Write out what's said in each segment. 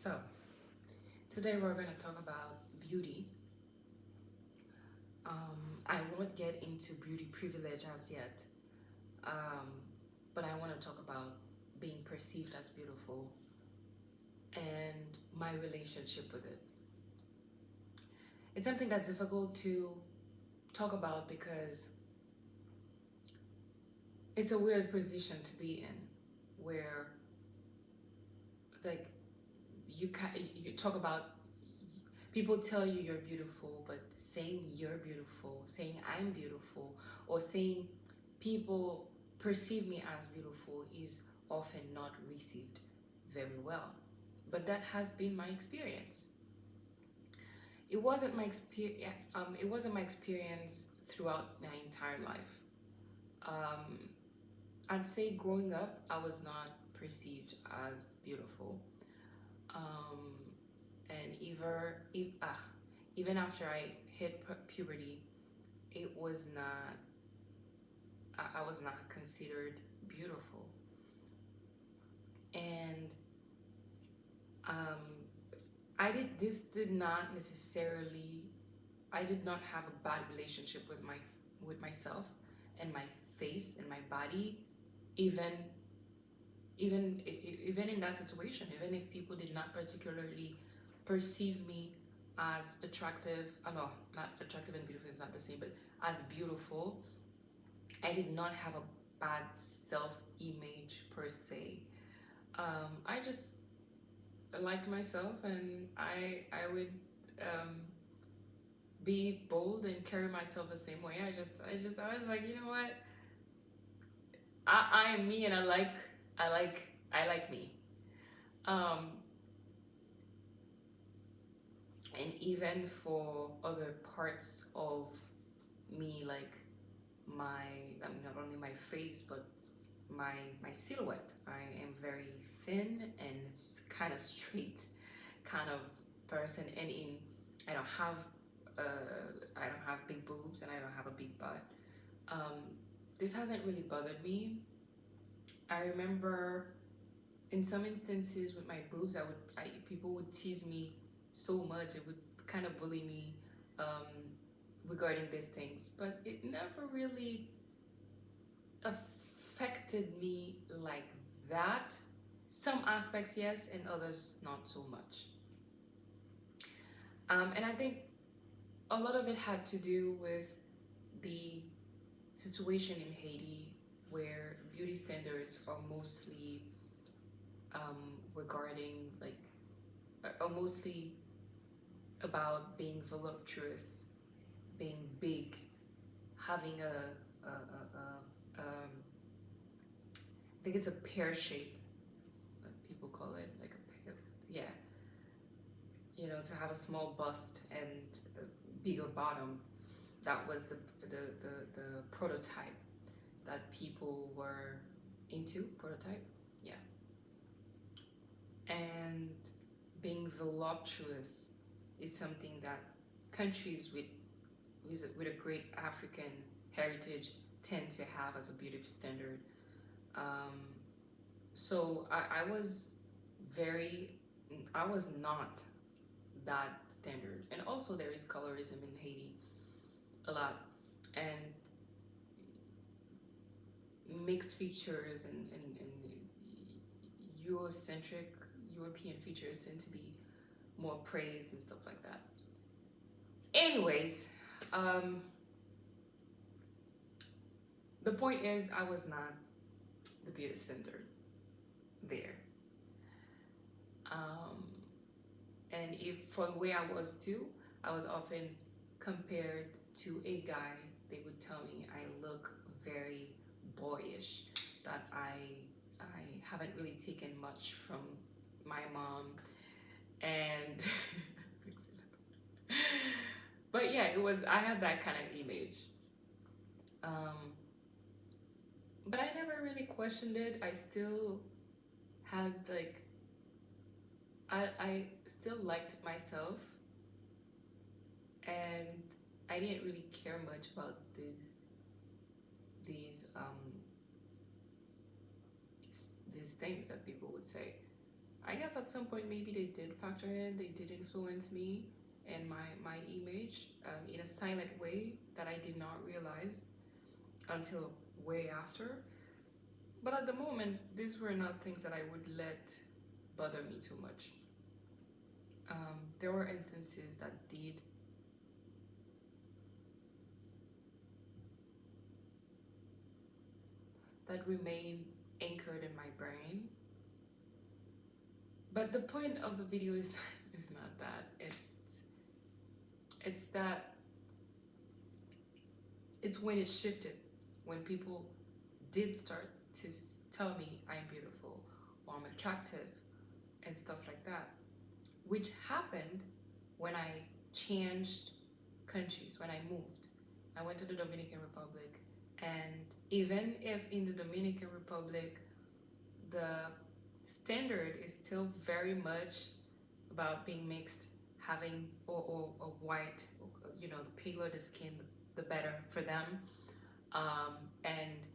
So, today we're going to talk about beauty. I won't get into beauty privilege as yet, um, but I want to talk about being perceived as beautiful and my relationship with it. It's something that's difficult to talk about because it's a weird position to be in where it's like you talk about people tell you you're beautiful, but saying you're beautiful, saying I'm beautiful, or saying people perceive me as beautiful is often not received very well. But that has been my experience. It wasn't my experience. It wasn't my experience throughout my entire life. Um, I'd say growing up, I was not perceived as beautiful. Um, and even after I hit puberty, it was not. I was not considered beautiful, and um, I did. This did not necessarily. I did not have a bad relationship with myself and my face and my body, even even in that situation. Even if people did not particularly perceive me as attractive. No, not attractive and beautiful is not the same, but as beautiful. I did not have a bad self image per se. I just liked myself, and I would um, be bold and carry myself the same way. I was like, you know what? I am me, and I like me. Um, and even for other parts of me, like I mean, not only my face, but my silhouette. I am very thin and kind of straight kind of person, and in I don't have I don't have big boobs and I don't have a big butt. Um, this hasn't really bothered me. I remember in some instances with my boobs, people would tease me so much. It would kind of bully me um, regarding these things, but it never really affected me like that. Some aspects, yes, and others not so much. And I think a lot of it had to do with the situation in Haiti, where beauty standards are mostly regarding like are mostly about being voluptuous, being big, having I think it's a pear shape, like people call it, like a pear, yeah, to have a small bust and a bigger bottom. That was the prototype that people were into. Prototype, yeah. And being voluptuous is something that countries with a great African heritage tend to have as a beauty standard. Um, so very, I was not that standard. And also there is colorism in Haiti a lot, and mixed features and Eurocentric European features tend to be more praised and stuff like that. Anyways, um, the point is I was not the beauty standard there. Um, and if for the way I was too, I was often compared to a guy. They would tell me I look very boyish, that I haven't really taken much from my mom, and but yeah, it was I had that kind of image. Um, but I never really questioned it. I still had like I still liked myself, and I didn't really care much about these these things that people would say. I guess at some point maybe they did factor in, they did influence me and my image in a silent way that I did not realize until way after. But at the moment, these were not things that I would let bother me too much. There were instances that remain anchored in my brain. But the point of the video is is not that. It's that it's when it shifted, when people did start to tell me I'm beautiful or I'm attractive and stuff like that, which happened when I changed countries, when I moved. I went to the Dominican Republic, and even if in the Dominican Republic the standard is still very much about being mixed, having or white, you know, the paler the skin, the better for them, and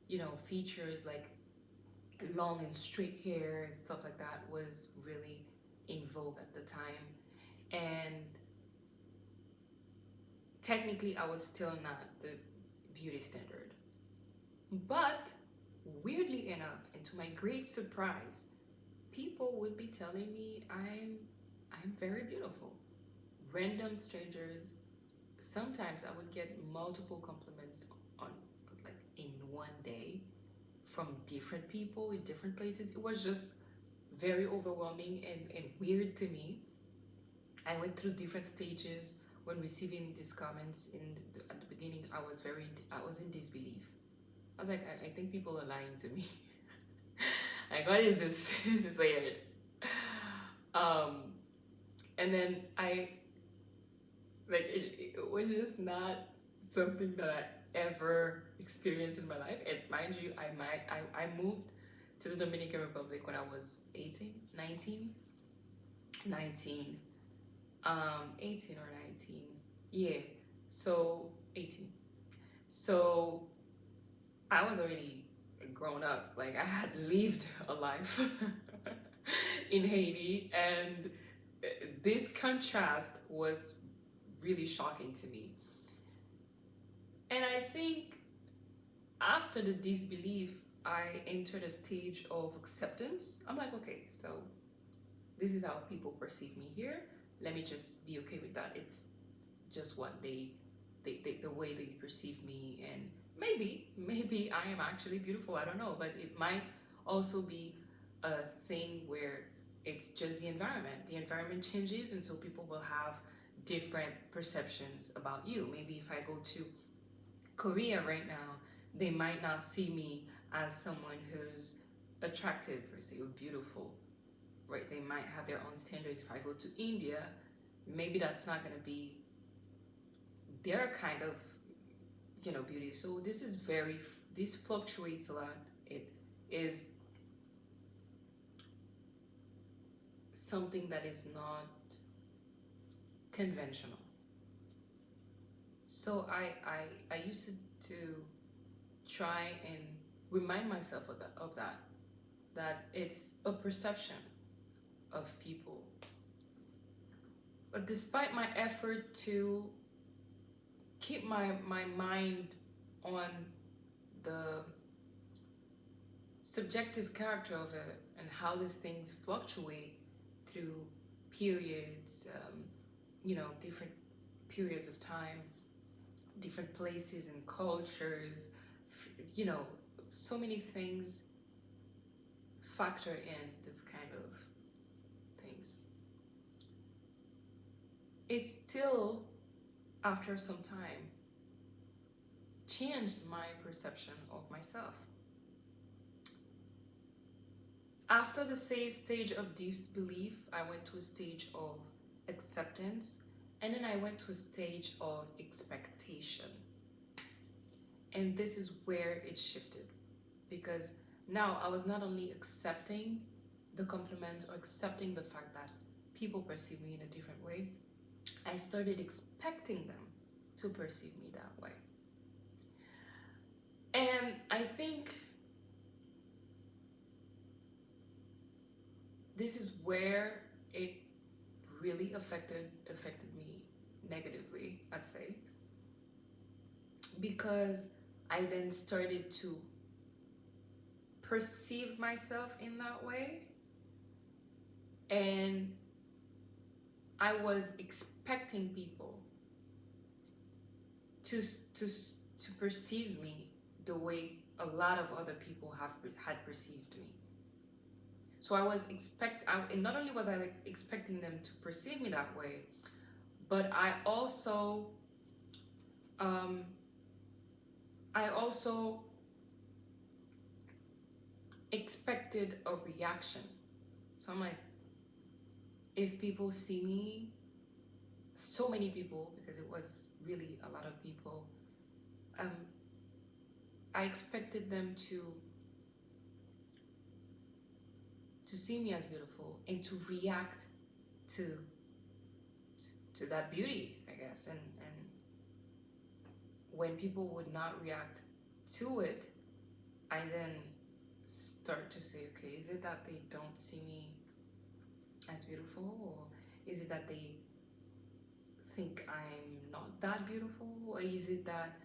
you know, features like long and straight hair and stuff like that was really in vogue at the time. And technically I was still not the beauty standard, but weirdly enough, and to my great surprise, people would be telling me I'm very beautiful. Random strangers, sometimes I would get multiple compliments on, like, in one day from different people in different places. It was just very overwhelming and weird to me. I went through different stages when receiving these comments. At the beginning, I was in disbelief. I was like, I think people are lying to me. Like, what is this? This is weird. And then it was just not something that I ever experienced in my life. And mind you, I moved to the Dominican Republic when I was 18 or 19. Yeah, so 18. So I was already grown up. Like, I had lived a life in Haiti, and this contrast was really shocking to me. And I think after the disbelief, I entered a stage of acceptance. I'm like, okay, so this is how people perceive me here. Let me just be okay with that. It's just what the way they perceive me, and maybe I am actually beautiful. I don't know, but it might also be a thing where it's just the environment. The environment changes, and so people will have different perceptions about you. Maybe if I go to Korea right now, they might not see me as someone who's attractive or say or beautiful, right? They might have their own standards. If I go to India, maybe that's not going to be their kind of, you know, beauty. So this fluctuates a lot. It is something that is not conventional. So I used to try and remind myself of that it's a perception of people. But despite my effort to keep my mind on the subjective character of it and how these things fluctuate through periods, you know, different periods of time, different places and cultures, you know, so many things factor in this kind of things. It still, after some time, changed my perception of myself. After the stage of disbelief, I went to a stage of acceptance, and then I went to a stage of expectation. And this is where it shifted, because now I was not only accepting the compliments or accepting the fact that people perceive me in a different way, I started expecting them to perceive me that way. And I think this is where it really affected me negatively, I'd say, because I then started to perceive myself in that way, and I was expecting people to to perceive me the way a lot of other people had perceived me. So I was and not only was I like expecting them to perceive me that way, but um, I also expected a reaction. So I'm like, if people see me, so many people, because it was really a lot of people, um, I expected them to see me as beautiful and to react to that beauty, I guess. And when people would not react to it, I then start to say, okay, is it that they don't see me as beautiful, or is it that they think I'm not that beautiful, or is it that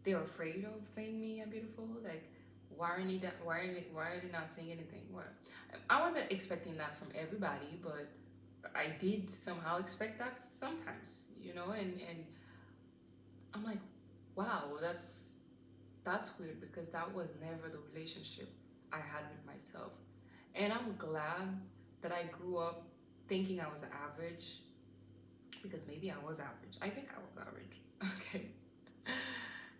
they're afraid of saying me I'm beautiful? Like, why are they not saying anything? Well, I wasn't expecting that from everybody, but I did somehow expect that sometimes, and I'm like, wow, that's weird, because that was never the relationship I had with myself. And I'm glad that I grew up thinking I was average, because maybe I was average. I think I was average. Okay.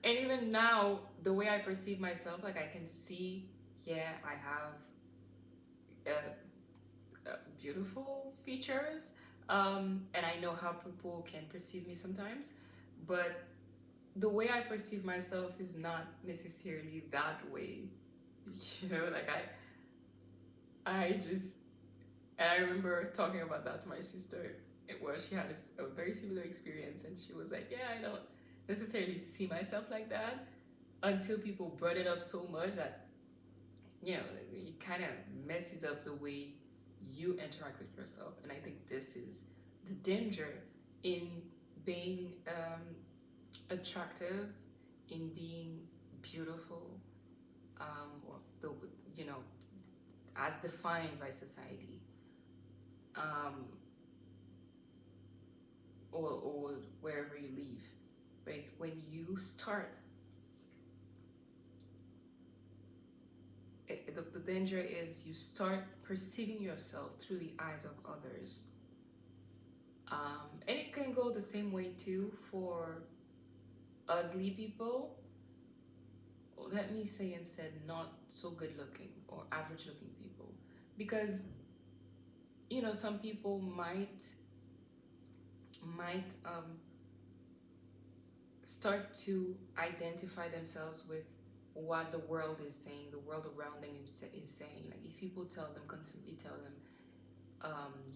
And even now, the way I perceive myself, like I can see, yeah, I have beautiful features, and I know how people can perceive me sometimes, but the way I perceive myself is not necessarily that way. Like I just, and I remember talking about that to my sister, where she had a very similar experience, and she was like, yeah, I don't necessarily see myself like that, until people brought it up so much that, it kind of messes up the way you interact with yourself. And I think this is the danger in being attractive, in being beautiful, or you know, as defined by society, um, or wherever you live, right? When you start, the danger is you start perceiving yourself through the eyes of others. And it can go the same way too for ugly people. Let me say instead, not so good looking or average looking people. Because, some people might start to identify themselves with what the world is saying, the world around them is saying. Like, if people constantly tell them,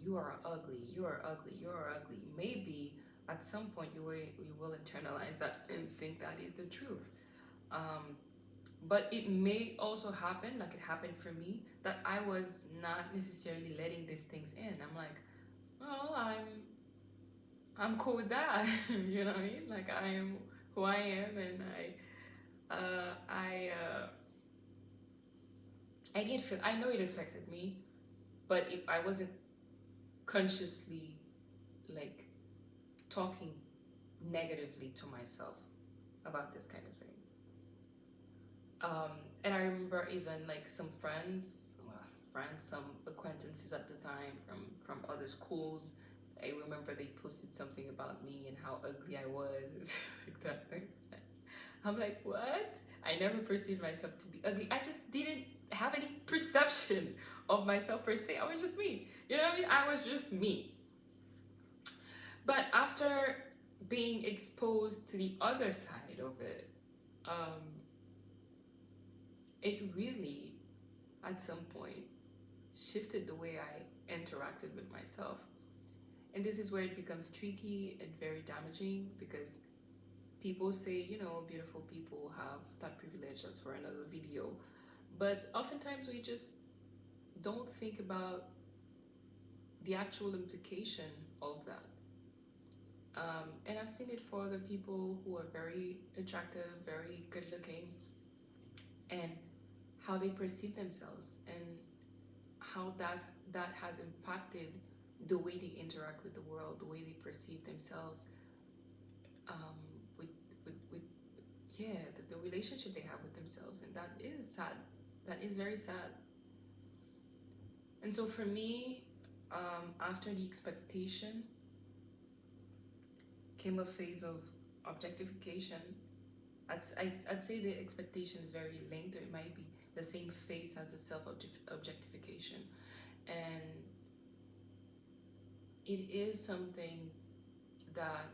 you are ugly, you are ugly, you are ugly, maybe at some point you will internalize that and think that is the truth. But it may also happen, like it happened for me, that I was not necessarily letting these things in. I'm like, oh, I'm cool with that. You know what I mean? Like, I am who I am, and I know it affected me, but I wasn't consciously like talking negatively to myself about this kind of thing. And I remember even like some some acquaintances at the time from other schools. I remember they posted something about me and how ugly I was, like that thing. I'm like, what? I never perceived myself to be ugly. I just didn't have any perception of myself per se. I was just me. You know what I mean? I was just me. But after being exposed to the other side of it, it really, at some point, shifted the way I interacted with myself. And this is where it becomes tricky and very damaging, because people say, beautiful people have that privilege. That's for another video. But oftentimes we just don't think about the actual implication of that. And I've seen it for other people who are very attractive, very good looking, and how they perceive themselves, and how that has impacted the way they interact with the world, the way they perceive themselves, um, with, with yeah, the relationship they have with themselves. And that is sad. That is very sad. And so for me, after the expectation came a phase of objectification. I'd say the expectation is very linked, or it might be the same phase as the self objectification. And it is something that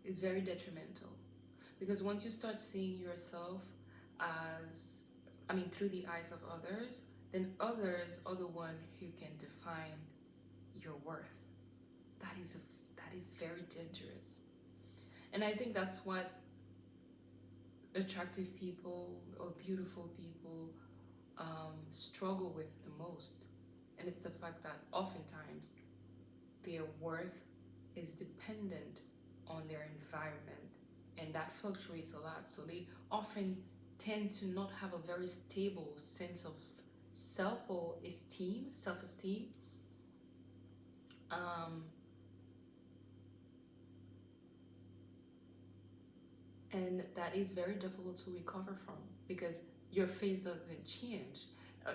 is very detrimental, because once you start seeing yourself as, I mean, through the eyes of others, then others are the one who can define your worth. That is very dangerous. And I think that's what attractive people or beautiful people struggle with the most. And it's the fact that oftentimes their worth is dependent on their environment, and that fluctuates a lot. So they often tend to not have a very stable sense of self esteem. Um, and that is very difficult to recover from, because your face doesn't change.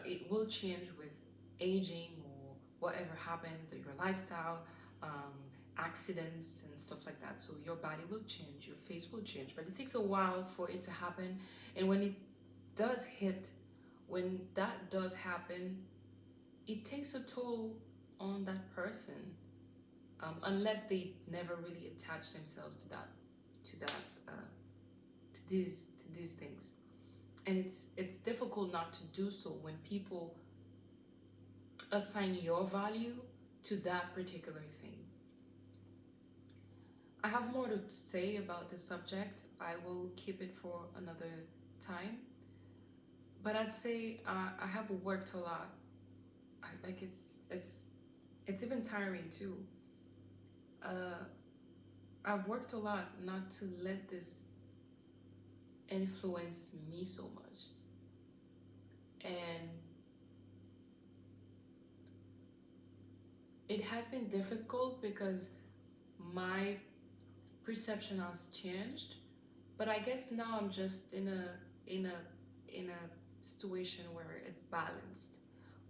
It will change with aging or whatever happens, or your lifestyle, um, accidents and stuff like that. So your body will change, your face will change, but it takes a while for it to happen. And when it does hit, when that does happen, it takes a toll on that person, unless they never really attach themselves to that uh, to these things. And it's difficult not to do so when people assign your value to that particular thing. I have more to say about this subject. I will keep it for another time. But I'd say I have worked a lot. Like it's even tiring too. Uh, I've worked a lot not to let this influence me so much. And it has been difficult because my perception has changed. But I guess now I'm just in a situation where it's balanced,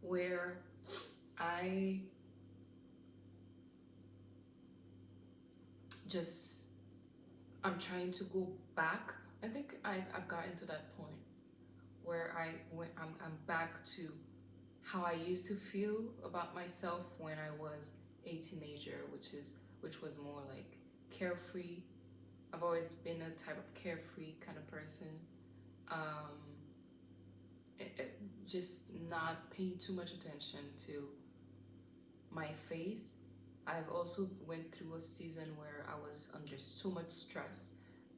where I just I'm trying to go back. I think I've gotten to that point where I'm back to how I used to feel about myself when I was a teenager, which was more like carefree. I've always been a type of carefree kind of person. Um, just not paying too much attention to my face. I've also went through a season where I was under so much stress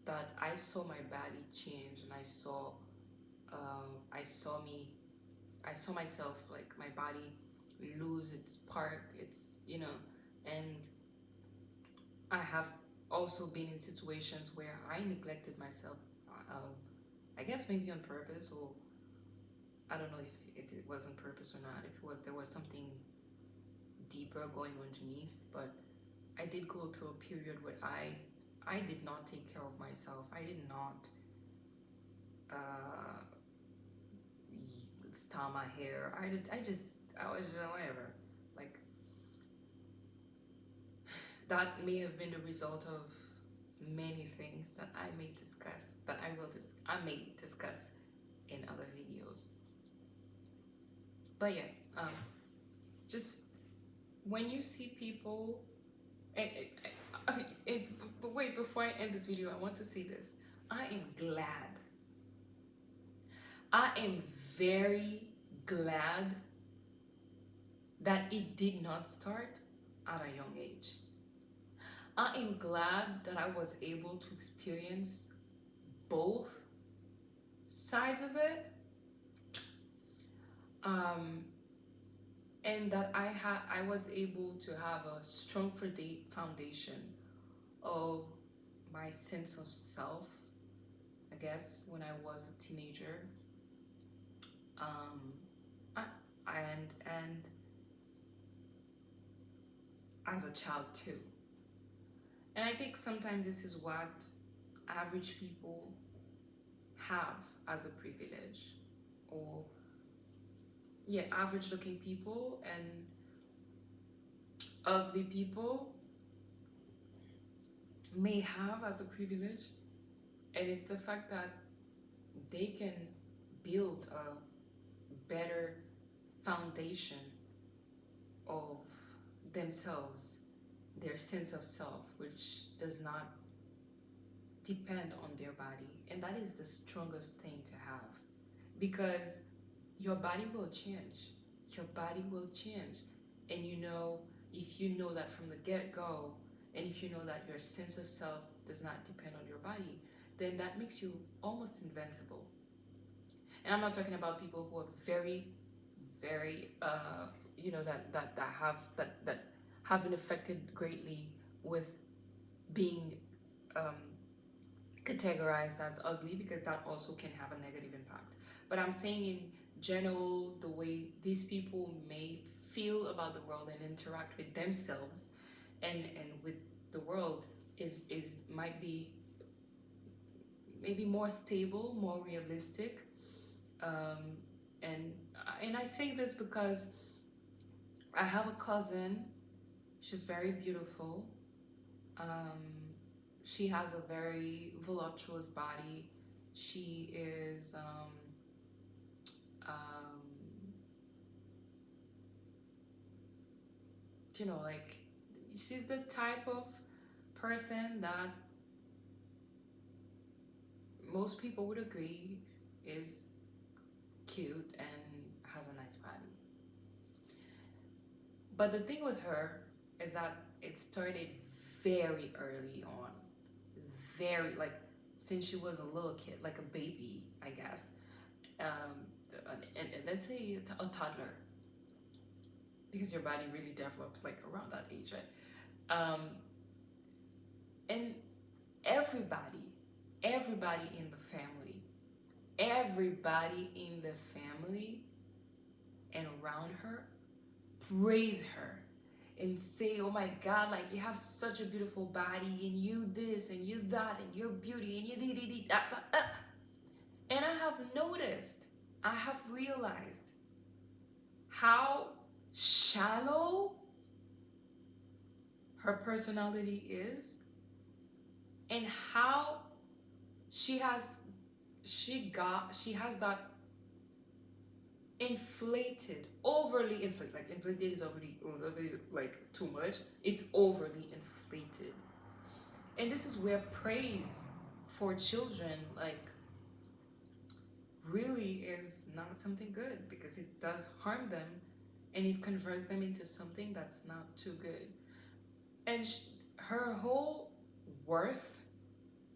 that I saw my body change, and I saw me I saw myself, like my body, lose its part, and I have also been in situations where I neglected myself. I guess maybe on purpose, or I don't know if it was on purpose or not. If it was, there was something deeper going underneath. But I did go through a period where I did not take care of myself. I did not uh, style my hair. I was just whatever. Like, that may have been the result of many things that I may discuss in other videos. But yeah, just when you see people, and, but wait, before I end this video, I want to say this. I am glad. I am very glad that it did not start at a young age. I am glad that I was able to experience both sides of it, um, and that I was able to have a strong foundation of my sense of self, I guess, when I was a teenager, um, and as a child too. And I think sometimes this is what average people have as a privilege, or yeah, average looking people and ugly people may have as a privilege, and it's the fact that they can build a better foundation of themselves, their sense of self, which does not depend on their body. And that is the strongest thing to have, because your body will change. Your body will change. And you know, if you know that from the get-go, and if you know that your sense of self does not depend on your body, then that makes you almost invincible. And I'm not talking about people who are very, very, that have been affected greatly with being um, categorized as ugly, because that also can have a negative impact. But I'm saying in general, the way these people may feel about the world and interact with themselves and with the world is might be maybe more stable, more realistic. Um, and I say this because I have a cousin. She's very beautiful. Um, she has a very voluptuous body. She is, um, like, she's the type of person that most people would agree is cute and has a nice body. But the thing with her is that it started very early on. Very, like, since she was a little kid, like a baby, I guess. And let's say a toddler, because your body really develops like around that age, right? And everybody in the family, everybody in the family and around her praise her and say, oh my God, like, you have such a beautiful body, and you this and you that, and your beauty, and you dee. And I have noticed, I have realized how shallow her personality is, and how she has that inflated, overly inflated, like inflated is overly like too much. It's overly inflated. And this is where praise for children, like, really is not something good, because it does harm them and it converts them into something that's not too good. And her whole worth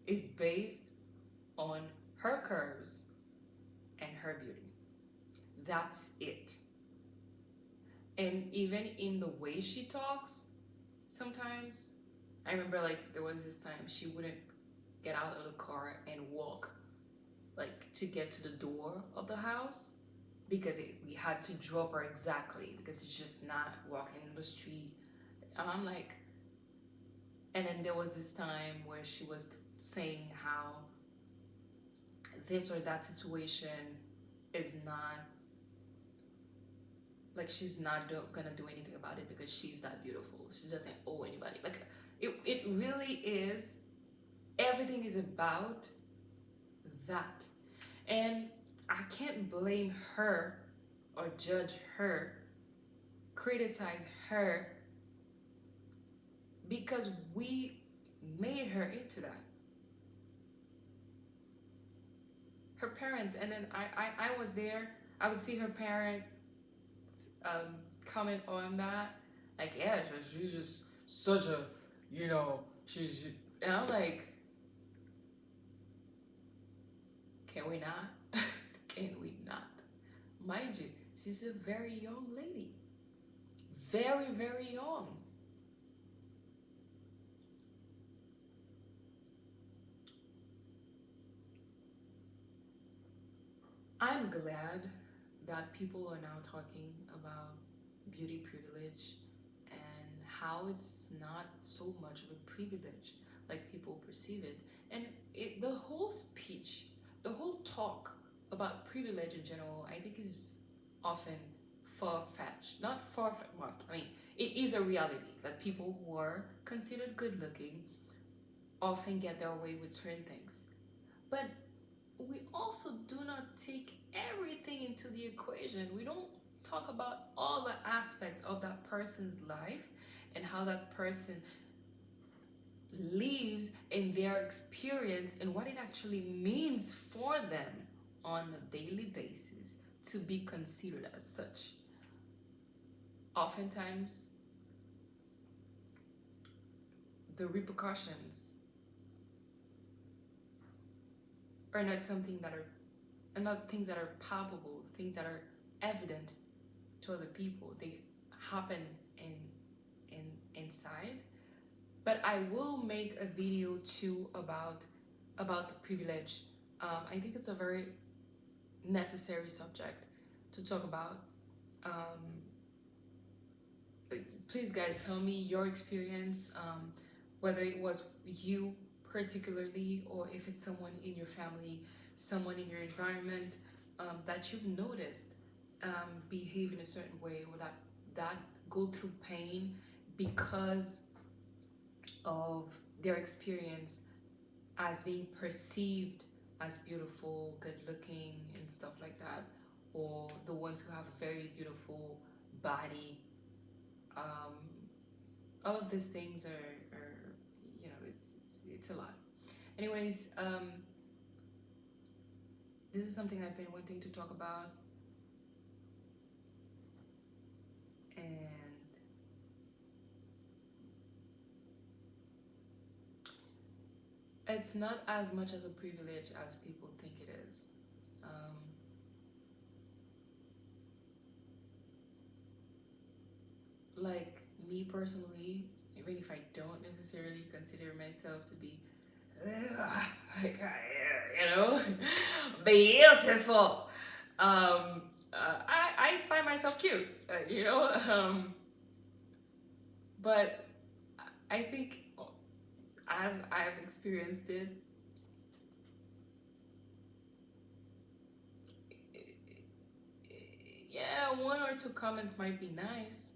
is based on her curves and her beauty. That's it. And even in the way she talks, sometimes, I remember, like, there was this time she wouldn't get out of the car and walk, like, to get to the door of the house, because we had to drop her exactly, because it's just not walking in the street. And I'm like, and then there was this time where she was saying how this or that situation is not, like, she's not gonna do anything about it because she's that beautiful. She doesn't owe anybody. Like, it really is, everything is about that. And I can't blame her or judge her, criticize her, because we made her into that. Her parents, and then I was there, I would see her parents comment on that, like, yeah, she's just such a, she's, and I'm like, Can we not? Can we not? Mind you, she's a very young lady. Very, very young. I'm glad that people are now talking about beauty privilege and how it's not so much of a privilege like people perceive it. And the whole speech, the whole talk about privilege in general, I think is often far fetched. Not far fetched, well, I mean, it is a reality that people who are considered good looking often get their way with certain things. But we also do not take everything into the equation. We don't talk about all the aspects of that person's life and how that person lives in their experience and what it actually means for them on a daily basis to be considered as such. Oftentimes, the repercussions are not something that are not things that are palpable, things that are evident to other people. They happen in inside. But I will make a video too about the privilege. I think it's a very necessary subject to talk about. Um, Please, guys, tell me your experience, whether it was you particularly or if it's someone in your family, someone in your environment that you've noticed behave in a certain way or that go through pain because of their experience as being perceived as beautiful, good looking, and stuff like that, or the ones who have a very beautiful body. Um, all of these things are it's a lot. Anyways, this is something I've been wanting to talk about, and it's not as much as a privilege as people think it is. Like me personally, even if I don't necessarily consider myself to be like beautiful, I find myself cute, but I think as I've experienced it, yeah, one or two comments might be nice,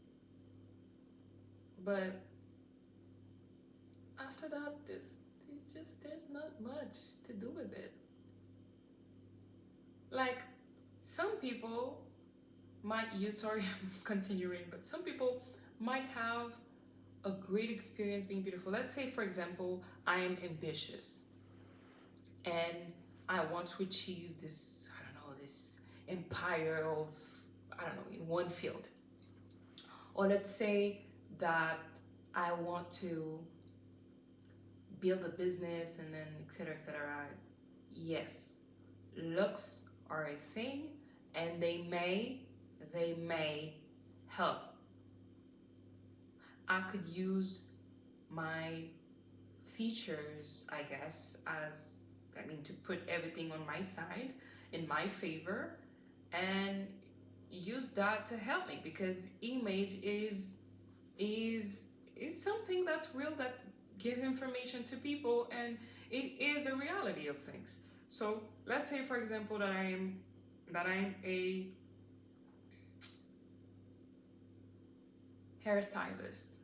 but after that, there's not much to do with it. Like some people might use sorry I'm continuing, but some people might have a great experience being beautiful. Let's say, for example, I am ambitious and I want to achieve this, I don't know, this empire of, I don't know, in one field. Or let's say that I want to build a business and then etc. etc. Yes, looks are a thing and they may help. I could use my features, I guess, to put everything on my side in my favor and use that to help me, because image is something that's real, that gives information to people, and it is the reality of things. So let's say, for example, that I'm a hairstylist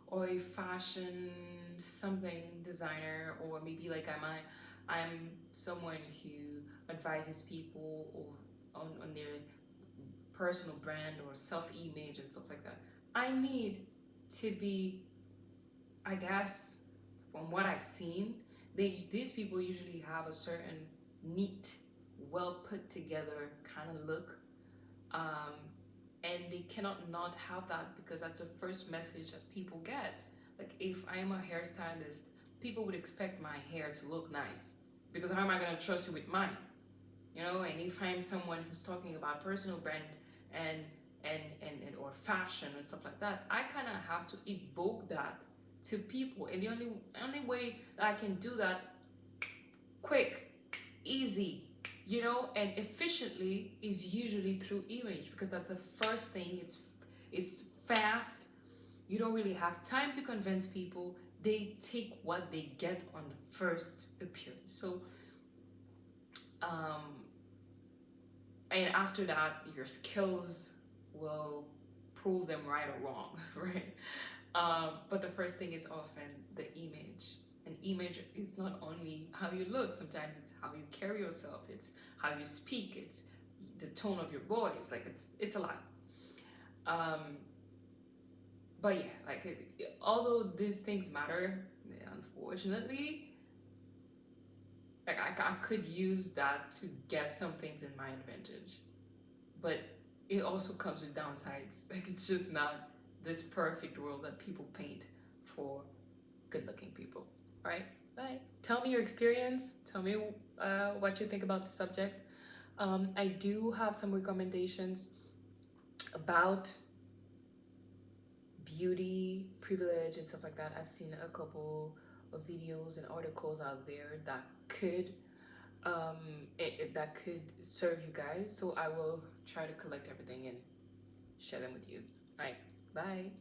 or a fashion something designer, or maybe like I'm someone who advises people or on their personal brand or self-image and stuff like that. I need to be, I guess, from what I've seen, these people usually have a certain neat, well put together kind of look, and they cannot not have that, because that's the first message that people get. Like if I am a hairstylist, people would expect my hair to look nice because how am I going to trust you with mine? You know, and if I'm someone who's talking about personal brand and and or fashion and stuff like that, I kind of have to evoke that to people, and the only way that I can do that quick, easy, you know, and efficiently is usually through image, because that's the first thing. It's fast. You don't really have time to convince people. They take what they get on the first appearance. So and after that, your skills will prove them right or wrong, right? But the first thing is often the image. An image is not only how you look, sometimes it's how you carry yourself, it's how you speak, it's the tone of your voice. Like it's a lot. But yeah, like although these things matter, unfortunately, like I could use that to get some things in my advantage, but it also comes with downsides. Like it's just not this perfect world that people paint for good-looking people. All right, bye. Tell me your experience. Tell me what you think about the subject. I do have some recommendations about beauty privilege and stuff like that. I've seen a couple of videos and articles out there that could that could serve you guys. So I will try to collect everything and share them with you. All right, bye.